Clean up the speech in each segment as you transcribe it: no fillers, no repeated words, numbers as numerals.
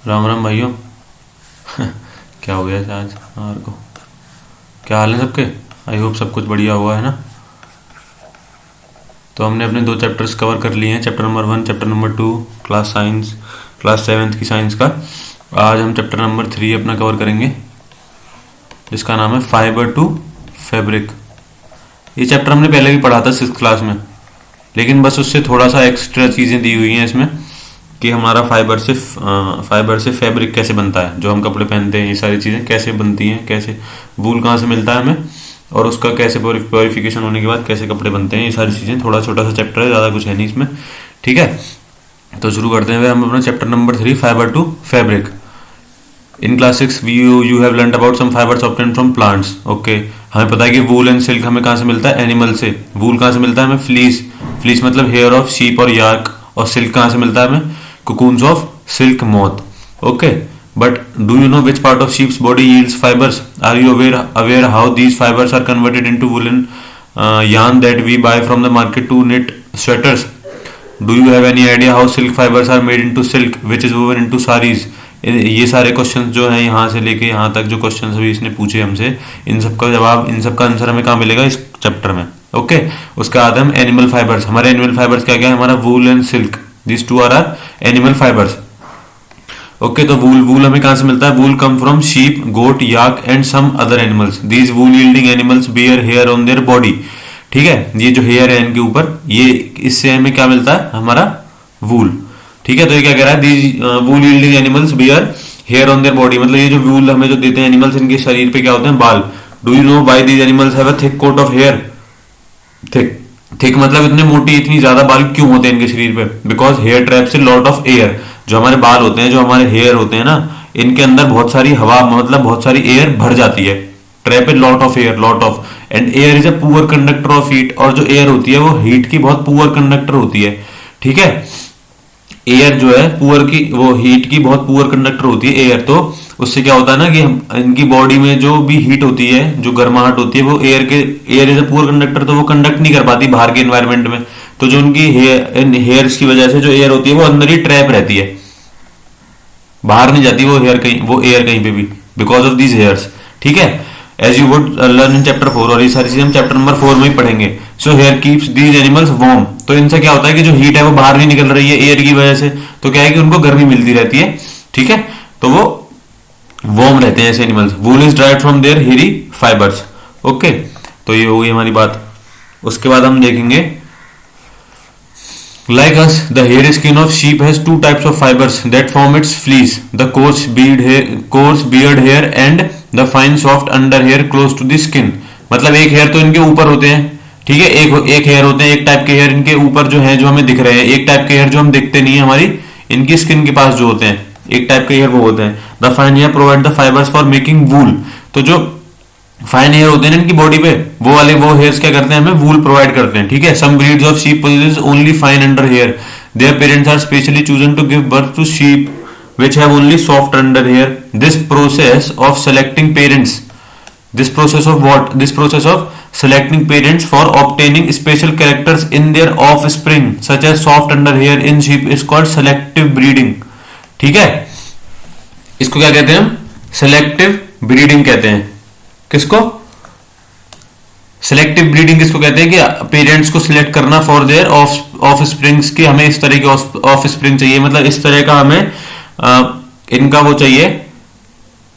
राम राम भाइयों। क्या हो गया आज हमारे को? क्या हाल है सबके? आई होप सब कुछ बढ़िया हुआ है ना। तो हमने अपने 2 चैप्टर्स कवर कर लिए हैं, chapter number 1, chapter number 2, class science, class 7th की साइंस का। आज हम चैप्टर नंबर 3 अपना कवर करेंगे, जिसका नाम है फाइबर टू फैब्रिक। ये चैप्टर हमने पहले भी पढ़ा था 6th क्लास में, लेकिन बस उससे थोड़ा सा एक्स्ट्रा चीज़ें दी हुई हैं इसमें कि हमारा फाइबर से फैब्रिक कैसे बनता है, जो हम कपड़े पहनते हैं, ये सारी चीज़ें कैसे बनती हैं, कैसे वूल कहाँ से मिलता है हमें, और उसका कैसे प्योरीफिकेशन होने के बाद कैसे कपड़े बनते हैं, ये सारी चीज़ें। थोड़ा छोटा सा चैप्टर है, ज़्यादा कुछ है नहीं इसमें। ठीक है, तो शुरू करते हैं हम अपना chapter number 3, fibre to fabric. In class 6 you have learn about some fibres obtained from plants. Okay, हमें पता है कि वूल एंड सिल्क हमें कहाँ से मिलता है? एनिमल से। वूल कहाँ से मिलता है हमें? फ्लीस मतलब हेयर ऑफ शीप और यार्क। और सिल्क कहाँ से मिलता है हमें? cocoons of silk moth. Okay, but do you know which part of sheep's body yields fibers? Are you aware how these fibers are converted into woolen yarn that we buy from the market to knit sweaters? Do you have any idea how silk fibers are made into silk, which is woven into saris? ये सारे questions जो हैं यहाँ से लेके यहाँ तक जो क्वेश्चंस अभी इसने पूछे हमसे, इन सब का जवाब, इन सब का आंसर हमें कहाँ मिलेगा? इस चैप्टर में। ओके, उसके बाद हम एनिमल फाइबर्स। हमारे एनिमल फाइबर्स क्या क्या है? हमारा wool and silk, These two are our animal fibers. Okay, तो वूल हमें कहाँ से मिलता है? Wool come from sheep, goat, yak and some other animals. These wool yielding animals bear hair on their body. ठीक है, ये जो हेयर है इनके ऊपर, ये इससे हमें क्या मिलता है? हमारा वूल। ठीक है, तो ये क्या कह रहा है? These wool yielding animals bear hair on their body, मतलब ये जो वूल हमें जो देते हैं एनिमल्स, इनके शरीर पे क्या होते हैं? बाल। Do you know why these animals have a thick coat of hair? Thick मतलब इतने मोटी, इतनी ज्यादा बाल क्यों होते हैं इनके शरीर पे? Because hair traps a lot of air. जो हमारे बाल होते हैं, जो हमारे हेयर होते हैं ना, इनके अंदर बहुत सारी हवा, मतलब बहुत सारी एयर भर जाती है। Trap A lot of air, lot of, and air is a poor conductor of heat. और जो एयर होती है वो हीट की बहुत पुअर कंडक्टर होती है। ठीक है, एयर जो है वो हीट की बहुत पुअर कंडक्टर होती है एयर। तो उससे क्या होता है ना कि इनकी बॉडी में जो भी हीट होती है, जो गर्माहट होती है, वो air is a poor conductor, तो वो कंडक्ट नहीं कर पाती बाहर के एनवायरनमेंट में। तो जो उनकी हेयर्स की वजह से जो एयर होती है वो अंदर ही ट्रैप रहती है, बाहर नहीं जाती वो एयर कहीं पे भी, बिकॉज ऑफ दीज हेयर्स। ठीक है, as you would learn in chapter 4, और ये सारी चीजें हम चैप्टर नंबर 4 में ही पढ़ेंगे। So here keeps these animals warm. तो इनसे क्या होता है कि जो हीट है वो बाहर नहीं निकल रही है एयर की वजह से, तो क्या है कि उनको गर्मी मिलती रहती है। ठीक है, तो वो वार्म रहते हैं ऐसे animals. Wool is dried from their hairy fibres. Okay, तो ये हो गई हमारी बात। उसके बाद हम देखेंगे, like us, the hairy skin of sheep has 2 types of fibers that form its fleece: the coarse beard hair and the fine soft under hair close to the skin. मतलब एक हेयर तो इनके ऊपर होते हैं, ठीक है, एक हेयर होते हैं, एक टाइप के हेयर इनके ऊपर जो है, जो हमें दिख रहे हैं। एक टाइप के हेयर जो हम दिखते नहीं है, हमारी इनकी स्किन के पास जो होते हैं, एक टाइप के हेयर वो होते हैं। The fine hair provide the fibres for making wool. तो जो फाइन हेयर होते हैं ना इनकी बॉडी पे, वो हेयर्स क्या करते हैं? हमें वूल प्रोवाइड करते हैं। ठीक है, some breeds of sheep possess only fine under hair. Their parents are specially chosen to give birth to sheep which have only soft under hair. This process of selecting parents, this process of selecting parents for obtaining special characters in their offspring such as soft under hair in sheep is called selective breeding. ठीक है, इसको क्या कहते हैं हम? Selective breeding कहते हैं। किसको? सेलेक्टिव ब्रीडिंग किसको कहते हैं? कि पेरेंट्स को सिलेक्ट करना फॉर देयर ऑफ स्प्रिंग्स, की हमें इस तरह के ऑफ स्प्रिंग चाहिए, मतलब इस तरह का हमें इनका वो चाहिए,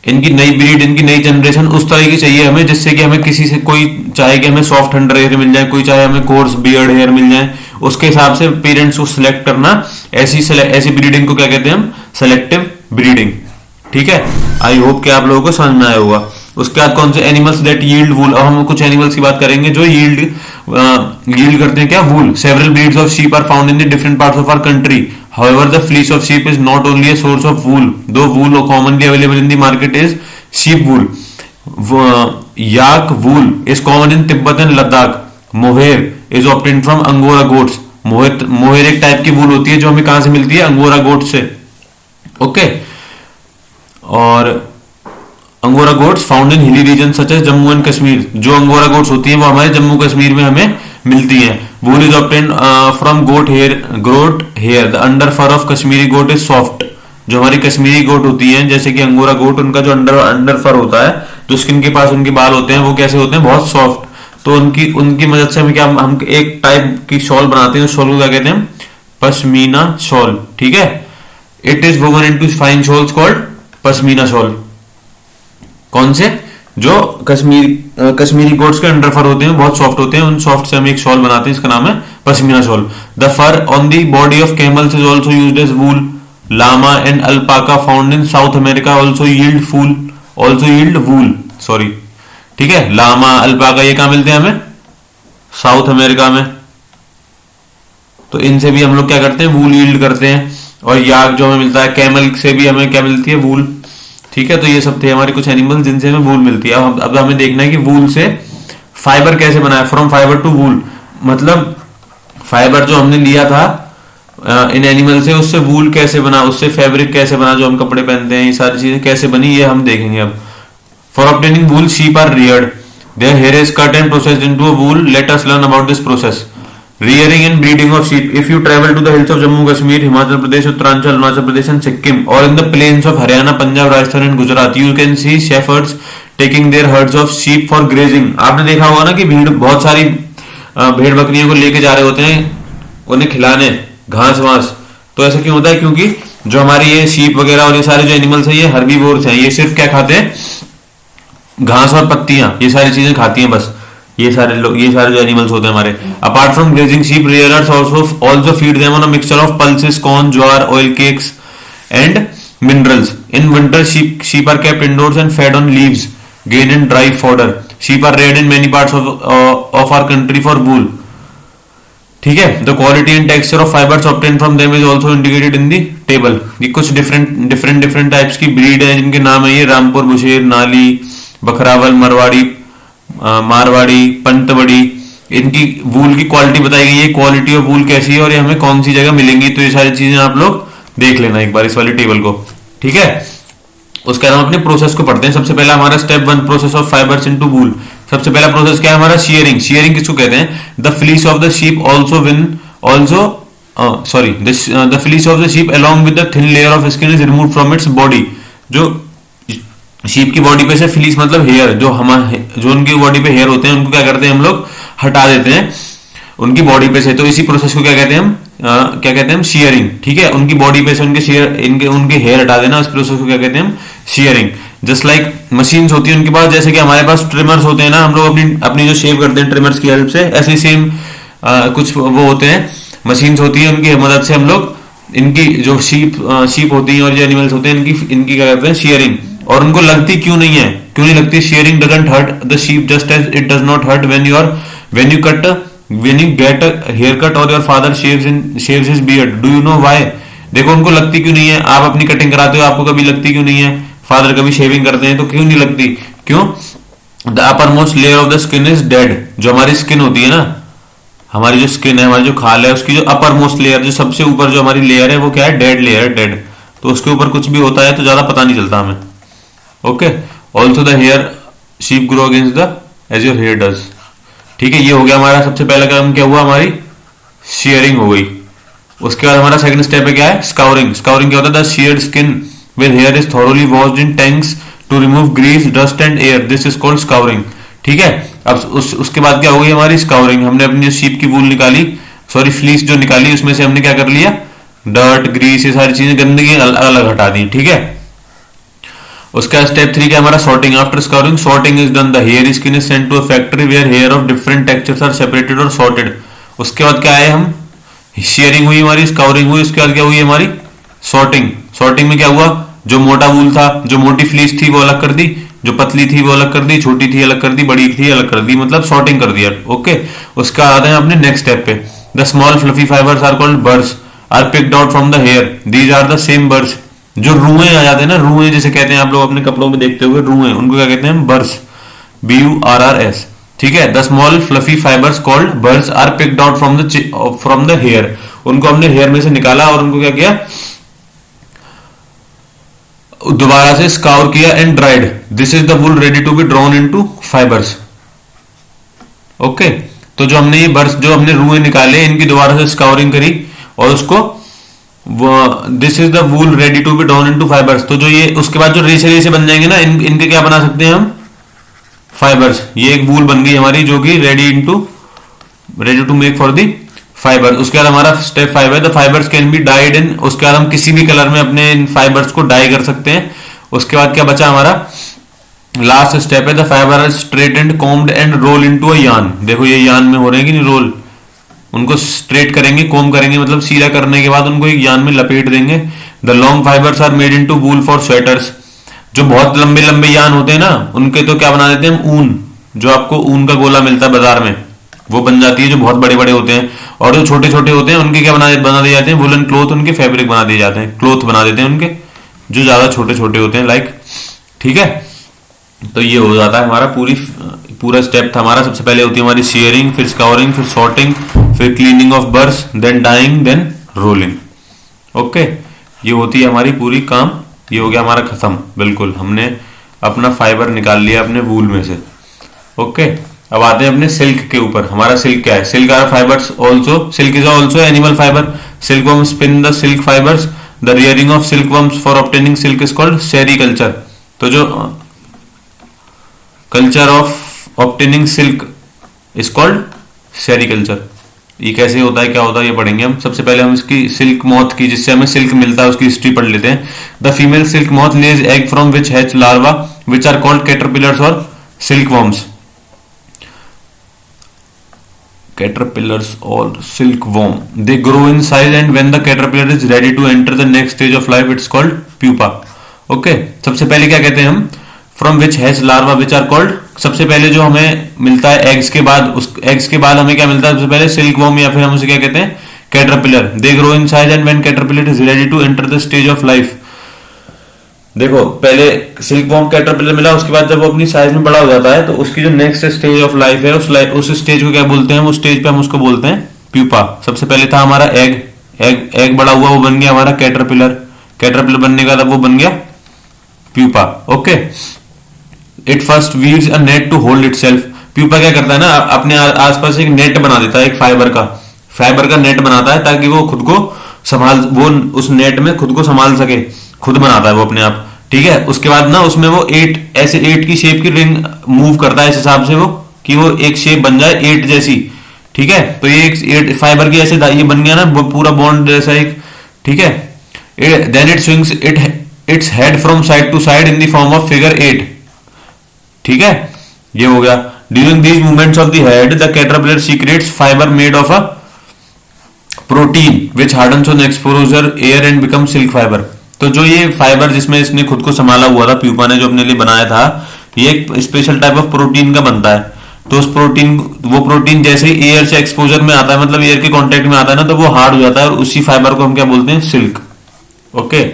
इनकी नई ब्रीड, इनकी नई जनरेशन उस तरह की चाहिए हमें, जिससे कि हमें किसी से, कोई चाहे कि हमें सॉफ्ट अंडर हेयर मिल जाए, कोई चाहे हमें कोर्स बियर्ड हेयर मिल जाए, उसके हिसाब से पेरेंट्स को सिलेक्ट करना। ऐसी ब्रीडिंग को क्या कहते हैं हम? Selective breeding. ठीक है, आई होप कि आप लोगों को समझ में आया होगा। उसके बाद कौन से? एनिमल्स दैट यील्ड वूल। अब हम कुछ एनिमल्स की बात करेंगे जो यील्ड करते हैं क्या? Wool. Several breeds of sheep are found in the different parts of our country. However, the fleece of sheep is not only a source of wool, though wool commonly available in the market is sheep wool. Yak wool is common in Tibet and Ladakh. Mohair is obtained from Angora goats. Mohair एक type की वूल होती है जो हमें कहां से मिलती है? अंगोरा गोट से। ओके, और angora goats found in hilly region such as Jammu and Kashmir. जो अंगोरा गोट्स होती हैं वो हमारे जम्मू कश्मीर में हमें मिलती हैं। Wool is obtain from goat hair. The under fur of Kashmiri goat is soft. जो हमारी कश्मीरी गोट होती है, जैसे कि अंगोरा गोट, उनका जो अंडर अंडर फर होता है, जो स्किन के पास उनके बाल होते हैं, वो कैसे होते हैं, बहुत सॉफ्ट। तो उनकी उनकी मदद से हम क्या, हम एक टाइप की शॉल बनाते हैं, उस शॉल को क्या कहते हैं, पश्मीना शॉल। ठीक है, it is woven into fine shawls called pashmina shawl. कौन से, जो कश्मीरी गोट्स के अंडर फर होते हैं, बहुत सॉफ्ट होते हैं, उन सॉफ्ट से हम एक शॉल बनाते हैं, इसका नाम है pashmina shawl. The fur on the body of camels is also used as wool. Llama and alpaca found in South America also yield wool, sorry. ठीक है, लामा अल्पाका ये कहां मिलते हैं हमें, साउथ अमेरिका में। तो इनसे भी हम लोग क्या करते हैं, वूल यील्ड करते हैं। और याक जो हमें मिलता है, कैमल से भी हमें क्या मिलती है, वूल। ठीक है, तो ये सब थे हमारे कुछ एनिमल्स जिनसे हमें वूल मिलती है। अब हमें देखना है कि वूल से फाइबर कैसे बना है, फ्रॉम फाइबर टू वूल। मतलब फाइबर जो हमने लिया था इन एनिमल से, उससे वूल कैसे बना, उससे फैब्रिक कैसे बना जो हम कपड़े पहनते हैं, ये सारी चीजें कैसे बनी, ये हम देखेंगे अब। For obtaining wool sheep are reared, their hair is cut and processed into a wool. Let us learn about this process. Rearing and breeding of sheep. If you travel to the hills of Jammu Kashmir, Himachal Pradesh, Uttaranchal, Arunachal Pradesh and Sikkim, or in the plains of Haryana, Punjab, Rajasthan and Gujarat, you can see shepherds taking their herds of sheep for grazing. आपने देखा होगा ना कि भीड़, बहुत सारी भेड़ बकरियों को लेके जा रहे होते हैं उन्हें खिलाने घास वास। तो ऐसा क्यों होता है, क्योंकि जो हमारी ये शीप वगैरह और ये सारे जो एनिमल्स हैं, ये हर्बीवोर्स हैं। ये सिर्फ क्या खाते हैं, घास और पत्तियां, ये सारी चीजें खाती हैं बस। ये सारे जो एनिमल्स होते हैं हमारे। Apart from grazing sheep, rearers also feed them on a mixture of pulses, corn, jowar, oil cakes and minerals. In winter sheep are kept indoors and fed on leaves, grain and dry fodder. Sheep are reared in many parts of our country for wool. ठीक है, the quality and texture of fibres obtain from them is also indicated in the table. ये कुछ different types की breed है जिनके नाम है ये रामपुर, बुशेर, नाली, बखरावल, मारवाड़ी, पंतवड़ी। इनकी वूल की क्वालिटी बताई गई है, क्वालिटी ऑफ वूल कैसी है और ये हमें कौन सी जगह मिलेंगी। तो ये सारी चीजें आप लोग देख लेना एक बार इस वाली टेबल को। ठीक है, उसके बाद हम अपने प्रोसेस को पढ़ते हैं। सबसे पहला हमारा step 1, process of fibres into wool. सबसे पहला प्रोसेस क्या है हमारा, शियरिंग। शियरिंग किसको कहते हैं, the fleece of the sheep the fleece of the sheep along with the thin layer of skin is removed from its body. जो sheep की बॉडी पे से फ्लीस मतलब हेयर, जो उनकी बॉडी पे हेयर होते हैं उनको क्या करते हैं हम लोग, हटा देते हैं उनकी बॉडी पे से। तो इसी प्रोसेस को क्या कहते हैं हम शियरिंग। ठीक है, उनकी बॉडी पे से उनके हेयर हटा देना, इस प्रोसेस को क्या कहते हैं हम, शियरिंग। जस्ट लाइक मशीन्स होती है उनके पास, जैसे कि हमारे पास ट्रिमर्स होते हैं ना, हम लोग अपनी जो शेव करते हैं ट्रिमर्स की हेल्प से, ऐसे सेम कुछ वो होते हैं, मशीन्स होती है, उनकी मदद से हम लोग इनकी जो शीप होती है और जो एनिमल्स होते हैं इनकी क्या करते हैं, शियरिंग। और उनको लगती क्यों नहीं लगती, shearing doesn't hurt the sheep just as it does not hurt when you get a haircut or your father shaves his beard. Do you know why? देखो उनको लगती क्यों नहीं है, आप अपनी कटिंग कराते हो, आपको कभी लगती क्यों नहीं है, फादर कभी शेविंग करते हैं तो क्यों नहीं लगती, क्यों, the upper most layer of the skin is dead. जो हमारी स्किन होती है ना, हमारी जो स्किन है, हमारी जो खाल है, उसकी जो अपर मोस्ट लेयर, जो सबसे ऊपर जो हमारी लेयर है, वो क्या है, डेड लेयर, डेड। तो उसके ऊपर कुछ भी होता है तो ज्यादा पता नहीं चलता हमें। Okay, also the hair sheep grow against the as your hair does. ठीक है, ये हो गया हमारा सबसे पहला काम, क्या हुआ, हमारी शेयरिंग हो गई। उसके बाद हमारा सेकंड स्टेप है क्या है, स्काउरिंग। स्काउरिंग क्या होता है, the sheared skin with hair is thoroughly washed in tanks to remove grease, dust and air, this is called scouring. ठीक है, अब उसके बाद क्या हो गई हमारी स्काउरिंग। हमने अपनी जो शीप की वूल निकाली, सॉरी फ्लीस जो निकाली, उसमें से हमने क्या कर लिया, डर्ट, ग्रीस, ये सारी चीजें गंदगी अलग हटा दी। ठीक है, उसका स्टेप 3 क्या हमारा, sorting. After scouring sorting is done, the hair skin is sent to a factory where hair of different textures are separated और सॉर्टेड। उसके बाद क्या है, हम शेयरिंग हुई हमारी, स्काउरिंग हुई, उसके बाद क्या हुई हमारी सॉर्टिंग। सॉर्टिंग में क्या हुआ, जो मोटा वूल था, जो मोटी फ्लीस थी वो अलग कर दी, जो पतली थी वो अलग कर दी, छोटी थी अलग कर दी, बड़ी थी अलग कर दी, मतलब सॉर्टिंग कर दिया। ओके, उसका आते हैं अपने नेक्स्ट स्टेप पे। The small fluffy fibres are called birds are picked out from the hair, these are the same birds. जो रुएं आ जाते हैं ना, रुएं जिसे कहते हैं, आप लोग अपने कपड़ों में देखते हुए रुएं, उनको क्या कहते हैं, बर्ड्स, BURRS। ठीक है, the small fluffy fibres called birds are picked out from the hair. उनको हमने हेयर में से निकाला और उनको क्या किया, दोबारा से स्काउर किया and dried, this is the wool ready to be drawn into fibres. Okay, तो जो हमने ये बर्ड्स, जो हमने रुएं निकाले, इनकी दोबारा से स्काउरिंग करी और उसको वो this is the wool ready to be drawn into fibres. तो जो ये उसके बाद जो रेशे रेशे बन जाएंगे ना, इनके क्या बना सकते हैं हम, फाइबर्स। ये एक वूल बन गई हमारी जो कि ready to make for the fibre. उसके बाद हमारा स्टेप 5 है the fibres can be dyed in. उसके बाद हम किसी भी कलर में अपने इन फाइबर्स को डाई कर सकते हैं। उसके बाद क्या बचा हमारा लास्ट स्टेप है the fibre are straight and combed and roll into a yarn. देखो ये यार्न में हो रहे हैं कि नहीं रोल, उनको स्ट्रेट करेंगे, कॉम करेंगे, मतलब सीधा करने के बाद उनको एक यार्न में लपेट देंगे। The long fibres are made into wool for sweaters. जो बहुत लंबे लंबे यार्न होते हैं ना, उनके तो क्या बना देते हैं हम, ऊन। जो आपको ऊन का गोला मिलता है बाजार में, वो बन जाती है जो बहुत बड़े बड़े होते हैं। और जो छोटे छोटे होते हैं उनके क्या बना दिए जाते हैं, वुलन क्लोथ, उनके फैब्रिक बना दिए जाते हैं, क्लोथ बना देते हैं उनके, जो ज्यादा छोटे छोटे होते हैं लाइक। ठीक है, तो ये हो जाता है हमारा पूरा स्टेप था हमारा। सबसे पहले होती है हमारी शेयरिंग, फिर स्काउरिंग, फिर सॉर्टिंग, फिर cleaning off burrs, then dyeing, then rolling. Okay, ये होती है हमारी पूरी काम। ये हो गया हमारा खत्म, बिल्कुल हमने अपना फाइबर निकाल लिया अपने वूल में से। ओके, अब आते हैं अपने सिल्क के ऊपर। हमारा सिल्क क्या है, silk are fibres also, silk is also animal fibre. Silk worm spin the silk fibres, the rearing of silk worms for obtaining silk is called sericulture. तो जो culture of obtaining silk is called sericulture. ये कैसे होता है, क्या होता है, ये पढ़ेंगे हम। सबसे पहले हम इसकी सिल्क मॉथ की, जिससे हमें सिल्क मिलता है, उसकी हिस्ट्री पढ़ लेते हैं। The female silk moth lays egg from which hatch larva which are called caterpillars और silk worms. Caterpillars or silkworm, they grow in size and when the caterpillar is ready to enter the next stage of life it's called pupa. Okay, सबसे पहले क्या कहते हैं हम, from which hatch larva which are called, सबसे पहले जो हमें मिलता है एग्स के बाद, उस एग्स के बाद हमें क्या मिलता है सबसे पहले, सिल्कवर्म, या फिर हम उसे क्या कहते हैं, caterpillar. They grow in size and when caterpillar is ready to enter the stage of life. देखो पहले सिल्कवर्म कैटरपिलर मिला, उसके बाद जब वो अपनी साइज में बड़ा हो जाता है तो उसकी जो नेक्स्ट स्टेज ऑफ लाइफ है, उस स्टेज को क्या बोलते हैं, उस स्टेज पे हम उसको बोलते हैं प्यूपा। सबसे पहले था हमारा एग बड़ा हुआ, वो बन गया हमारा कैटरपिलर बनने का तब वो बन गया pupa. Okay, it first weaves a net to hold itself. Pupa क्या करता है ना, अपने आसपास एक नेट बना देता है, एक फाइबर का नेट बनाता है, ताकि वो खुद को वो उस नेट में खुद को संभाल सके, खुद बनाता है वो अपने आप। ठीक है, उसके बाद ना उसमें वो ऐसे 8 की शेप की रिंग मूव करता है इस हिसाब से वो, कि वो एक शेप बन जाए 8 जैसी। ठीक है, तो ये एक 8 फाइबर की ऐसे ये बन गया ना पूरा बॉन्ड जैसा एक। ठीक है, then it swings its head from side to side in the form of figure 8। ठीक है, ये हो गया। During these movements of the head the caterpillar secretes fibre made of a protein which hardens on exposure air and become silk fibre. तो जो ये fibre जिसमें इसने खुद को संभाला हुआ था, प्यूपा ने जो अपने लिए बनाया था, ये एक स्पेशल टाइप ऑफ प्रोटीन का बनता है। तो उस वो प्रोटीन जैसे ही एयर से एक्सपोजर में आता है, मतलब एयर के कांटेक्ट में आता है ना, तो वो हार्ड हो जाता है, और उसी फाइबर को हम क्या बोलते हैं, silk. Okay,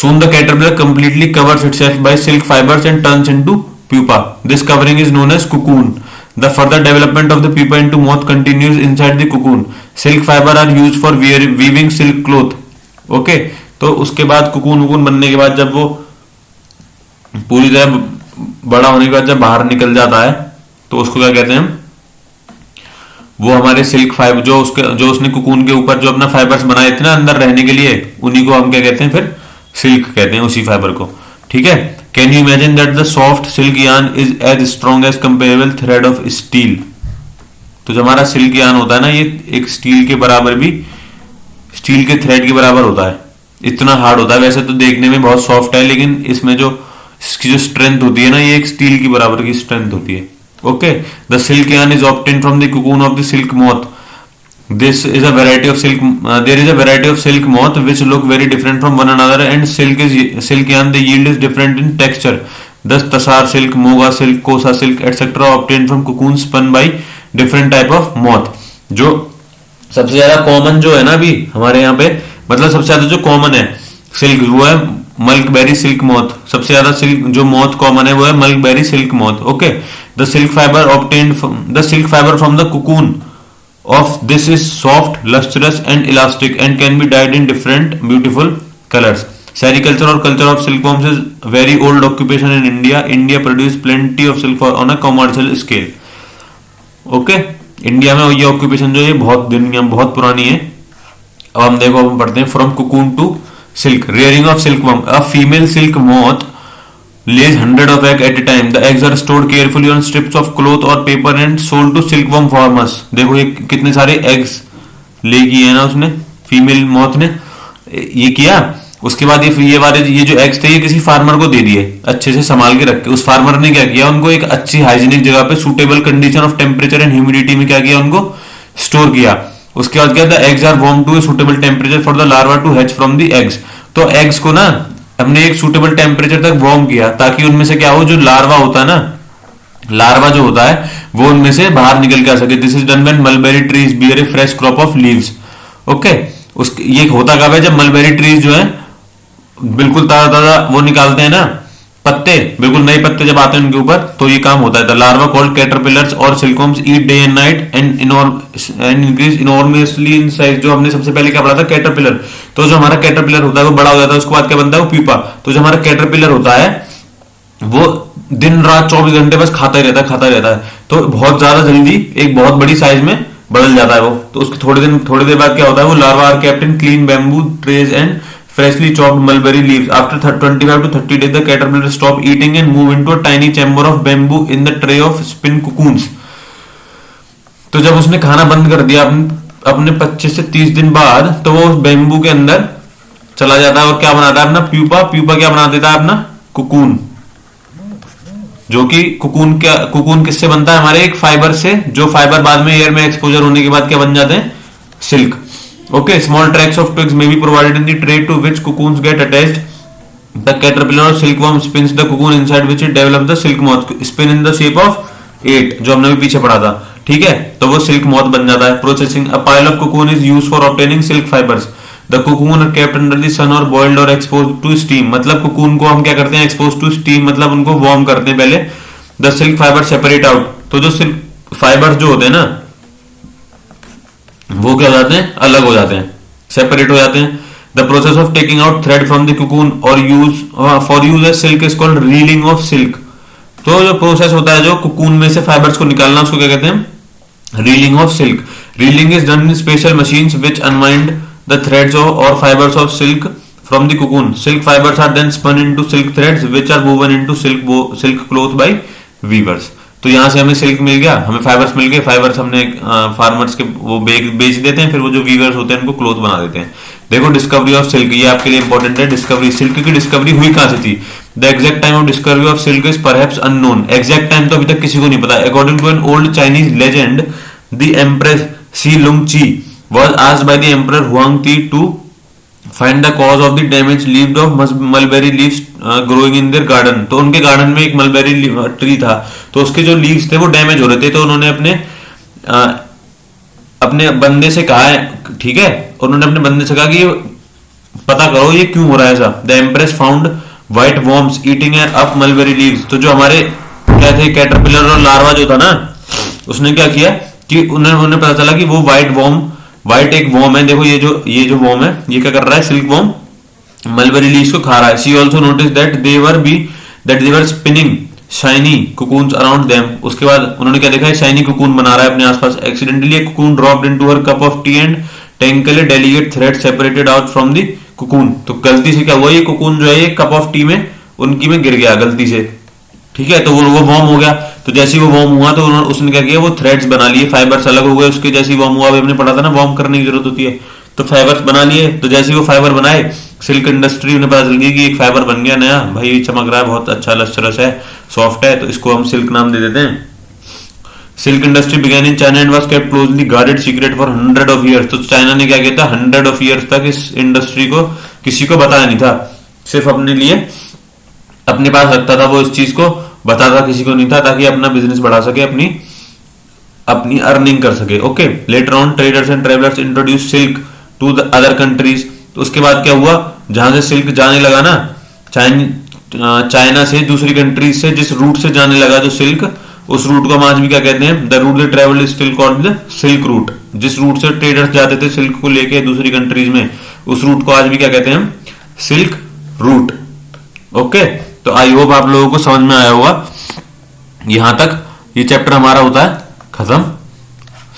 soon the caterpillar completely covers itself by silk fibres and turns into pupa. This covering is known as cocoon. The further development of the pupa into moth continues inside the cocoon. Silk fiber are used for weaving silk cloth. Okay, तो उसके बाद cocoon बनने के बाद जब वो पूरी तरह बड़ा होने के बाद जब बाहर निकल जाता है, तो उसको क्या कहते हैं, वो हमारे सिल्क फाइबर जो उसने कुकून के ऊपर जो अपना फाइबर्स बनाए थे ना अंदर रहने के लिए, उन्हीं को हम क्या कहते हैं, फिर सिल्क कहते हैं उसी फाइबर को। ठीक है, can you imagine that the soft silk yarn is as strong as comparable thread of steel. तो जो हमारा सिल्क यार्न होता है ना, ये एक स्टील के बराबर भी, स्टील के थ्रेड के बराबर होता है, इतना हार्ड होता है। वैसे तो देखने में बहुत सॉफ्ट है, लेकिन इसमें जो इसकी जो स्ट्रेंथ होती है ना, ये एक स्टील की बराबर की स्ट्रेंथ होती है। Okay, the silk yarn is obtain from the cocoon of the silk moth. This is a variety of silk. There is a variety of silk moth which look very different from one another, and silk yarn. The yield is different in texture. Thus, tasar silk, moga silk, kosa silk, etc. obtained from cocoons spun by different type of moth. जो सबसे ज्यादा common जो है ना अभी हमारे यहाँ पे, मतलब सबसे ज्यादा जो कॉमन है सिल्क, वो है मल्कबेरी सिल्क मॉथ। सबसे ज्यादा सिल्क जो मॉथ कॉमन है वो है mulberry silk moth. Okay, the silk fibre obtained from the cocoon of this is soft, lustrous and elastic and can be dyed in different beautiful colors. Sericulture or culture of silkworms is very old occupation in India. India produce plenty of silk on a commercial scale. Okay, India में ये occupation जो है बहुत पुरानी है, अब हम देखो, अब हम पढ़ते हैं from cocoon to silk, rearing of silk worm, a female silk moth lays 100 of egg at a time. The eggs are stored carefully on strips of cloth or paper and sold to silkworm farmers. देखो ये कितने सारे eggs ले किए हैं ना उसने, female moth ने ये किया। उसके बाद ये जो एग्स थे ये किसी फार्मर को दे दिए, अच्छे से संभाल के रख के। उस फार्मर ने क्या किया, उनको एक अच्छी हाइजीनिक जगह पे suitable condition of temperature and humidity में क्या किया, उनको स्टोर किया। उसके बाद क्या, the eggs are warm to a suitable temperature for the larva to hatch from the eggs. तो एग्स को ना हमने एक सूटेबल टेम्परेचर तक वार्म किया ताकि उनमें से क्या हो, जो लार्वा होता है ना, लार्वा जो होता है वो उनमें से बाहर निकल के आ सके। This is done when mulberry trees bear a fresh crop of leaves. Okay, ये होता कब है, जब मलबेरी ट्रीज जो है बिल्कुल ताजा ताजा वो निकालते हैं ना पत्ते, बिल्कुल नए पत्ते जब आते हैं उनके ऊपर, तो ये काम होता है। द लार्वा कॉल्ड कैटरपिलर्स और silkworms eat day and night and increase enormously in size. जो हमने सबसे पहले क्या पढ़ा था, कैटरपिलर। तो जो हमारा कैटरपिलर होता है वो बड़ा हो जाता है, उसके बाद क्या बनता है, वो प्यूपा। तो जो हमारा कैटरपिलर होता है वो दिन रात 24 घंटे बस खाता ही रहता है, खाता ही रहता है। तो बहुत ज्यादा जल्दी एक बहुत बड़ी साइज में बदल जाता है वो। तो उसके थोड़ी देर बाद क्या होता है, वो larva are kept in clean bamboo trays and freshly chopped mulberry leaves. After 25 to 30 days, the caterpillar stop eating and move into a tiny chamber of bamboo in the tray of spin cocoons. तो जब उसने खाना बंद कर दिया अपने 25 से 30 दिन बाद, तो वो उस बैम्बू के अंदर चला जाता है और क्या बनाता है, अपना प्यूपा। प्यूपा क्या बना देता है, अपना कुकून। जो कि कुकून किससे बनता है, हमारे एक फाइबर से, जो फाइबर बाद में एयर में एक्सपोजर होने के बाद क्या बन जाते हैं, silk. Okay, small tracts of twigs may be provided in the tray to which cocoons get attached. The caterpillar or silkworm spins the cocoon inside which it develops the silk moth. Spin in the shape of 8, जो हमने भी पीछे पढ़ा था, ठीक है। तो वो silk moth बन जाता है। Processing, a pile of cocoon is used for obtaining silk fibers. The cocoon are kept under the sun or boiled or exposed to steam. मतलब cocoon को हम क्या करते हैं, exposed to steam, मतलब उनको warm करते हैं पहले। The silk fibers separate out. तो जो silk fibers जो होते हैं ना, वो क्या हो जाते हैं, अलग हो जाते हैं, सेपरेट हो जाते हैं। The process of taking out thread from the cocoon और for use as silk is called reeling of silk. तो जो प्रोसेस होता है जो कुकून में से फाइबर्स को निकालना, उसको क्या कहते हैं, reeling of silk. Reeling is done in special machines which unwind the threads और fibres of silk from the cocoon. Silk fibres are then spun into silk threads which are woven into silk cloth by weavers. तो यहां से हमें silk मिल गया, हमें fibres मिल गए। Fibres हमने farmers के वो बेच देते हैं, फिर वो जो वीवर्स होते हैं उनको क्लोथ बना देते हैं। देखो, डिस्कवरी ऑफ सिल्क, ये आपके लिए इंपॉर्टेंट है। डिस्कवरी, सिल्क की डिस्कवरी हुई कहां से थी। The exact time of discovery of silk is perhaps unknown. Exact time तो अभी तक किसी को नहीं पता। According to an old Chinese legend, the empress Si Lung Chi was asked by the emperor Huang Ti to find the cause of the damage leaves of mulberry leaves growing in their garden. तो उनके garden में एक mulberry tree था, तो उसके जो leaves थे वो डैमेज हो रहे थे। तो उन्होंने अपने बंदे से कहा है, ठीक है, उन्होंने अपने बंदे से कहा कि ये पता करो ये क्यों हो रहा है ऐसा। The empress found white worms eating up mulberry leaves. तो जो हमारे क्या थे, कैटरपिलर और लार्वा जो था ना, उसने क्या किया कि उन्हें पता चला कि वो व्हाइट एक वॉर्म है। देखो ये जो वॉर्म है, ये क्या कर रहा है, सिल्क वॉर्म मलबेरी लीव्स को खा रहा है। She also notice that they were spinning shiny cocoons around them. उसके बाद उन्होंने क्या देखा है, शाइनी कुकून बना रहा है अपने आसपास। Accidentally a cocoon dropped into her cup of tea and tangly delicate thread separated out from the cocoon. तो गलती से क्या हुआ, ये कुकून जो है ये कप ऑफ टी में उनकी में गिर गया गलती से, ठीक है। तो वो वॉर्म हो गया। तो जैसे ही वो वॉर्म हुआ तो उसने क्या किया, वो थ्रेड्स बना लिए, फाइबर्स अलग हो गए उसके। जैसे ही वॉर्म हुआ, हमने पढ़ा था ना वॉर्म करने की जरूरत होती है, तो फाइबर्स बना लिए। तो जैसे ही वो फाइबर बनाए, सिल्क इंडस्ट्री उन्हें पता चल गई कि एक फाइबर बन गया नया, भाई चमक रहा है, बहुत अच्छा लस्टरस है, सॉफ्ट है, तो इसको हम सिल्क नाम दे देते हैं। Silk industry began in China and was kept closely guarded secret for 100 of years. तो चाइना ने क्या किया था, 100 ऑफ ईयर्स तक इस इंडस्ट्री को किसी को बताया नहीं था, सिर्फ अपने लिए अपने पास रखता था, वो इस चीज को बताता किसी को नहीं था, ताकि अपना बिजनेस बढ़ा सके, अपनी अर्निंग कर सके। Okay, later on traders and travellers introduce silk to the other countries. तो उसके बाद क्या हुआ, जहां से सिल्क जाने लगा ना, चाइना से दूसरी कंट्रीज से जिस रूट से जाने लगा जो सिल्क, उस रूट को हम आज भी क्या कहते हैं, the route they travel is still called the silk route. जिस रूट से ट्रेडर्स जाते थे सिल्क को लेके दूसरी कंट्रीज में, उस रूट को आज भी क्या कहते हैं, सिल्क रूट। ओके, तो आई होप आप लोगों को समझ में आया होगा। यहां तक ये चैप्टर हमारा होता है खत्म।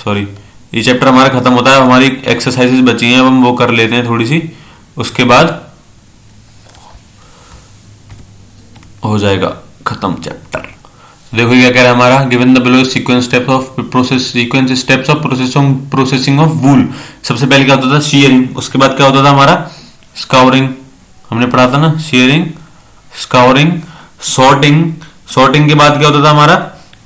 सॉरी, ये चैप्टर हमारा खत्म होता है, हमारी एक्सरसाइजेस बची हैं, अब हम वो कर लेते हैं थोड़ी सी, उसके बाद हो जाएगा खत्म चैप्टर। देखो क्या कह रहा है हमारा, given the below sequence steps of process, sequence steps of processing of wool. सबसे पहले क्या होता था, शीयरिंग, उसके बाद क्या होता था हमारा, स्काउरिंग, हमने पढ़ा था ना, शीयरिंग, स्काउरिंग, सॉर्टिंग, सॉर्टिंग के बाद क्या होता था हमारा,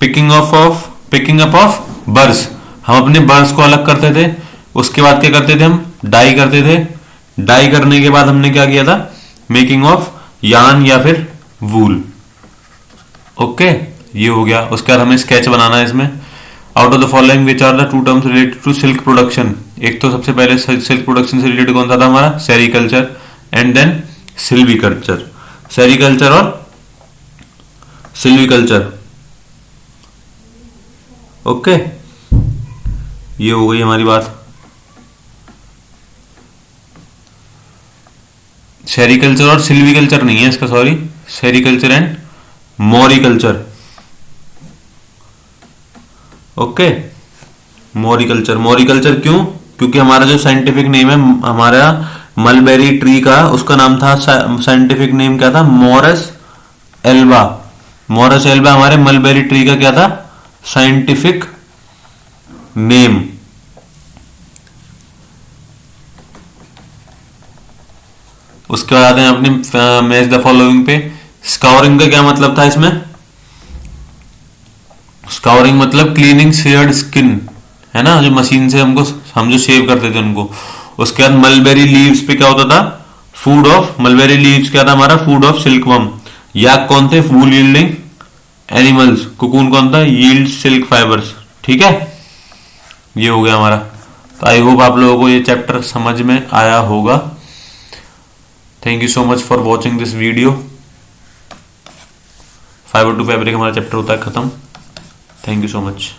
पिकिंग अप ऑफ बर्स, हम अपने बर्स को अलग करते थे। उसके बाद क्या करते थे, हम डाई करते थे, डाई करने के बाद हमने क्या किया था, मेकिंग ऑफ यार्न या फिर वूल। ओके, ये हो गया। उसके बाद हमें स्केच बनाना है इसमें। Out of the following which are the two terms related to silk production. एक तो सबसे पहले सिल्क प्रोडक्शन से रिलेटेड कौन सा था हमारा, sericulture, and then silviculture, sericulture और सिल्वीकल्चर। ओके, ये हो गई हमारी बात। सेरिकल्चर और सिल्वीकल्चर नहीं है इसका, सॉरी, सेरिकल्चर एंड मॉरिकल्चर। ओके, मॉरिकल्चर, मॉरिकल्चर क्यों, क्योंकि हमारा जो साइंटिफिक नेम है हमारा मलबेरी ट्री का, उसका नाम था, साइंटिफिक नेम क्या था, मॉरस एल्बा। मॉरस एल्बा हमारे मलबेरी ट्री का क्या था, साइंटिफिक नेम। उसके बाद आते हैं अपनी मैच द फॉलोइंग पे। स्काउरिंग का क्या मतलब था इसमें, स्काउरिंग मतलब क्लीनिंग शेयर्ड स्किन, है ना, जो मशीन से हम जो शेव करते थे उनको। उसके बाद मलबेरी लीव्स पे क्या होता था, फूड ऑफ, मलबेरी लीव्स क्या था हमारा, फूड ऑफ सिल्कवर्म। याक कौन थे, वूल यील्डिंग एनिमल्स। कुकून कौन था, यील्ड सिल्क फाइबर्स। ठीक है, ये हो गया हमारा। तो आई होप आप लोगों को ये चैप्टर समझ में आया होगा। Thank you so much for watching this video. Fibre to fabric हमारा चैप्टर होता है खत्म। Thank you so much.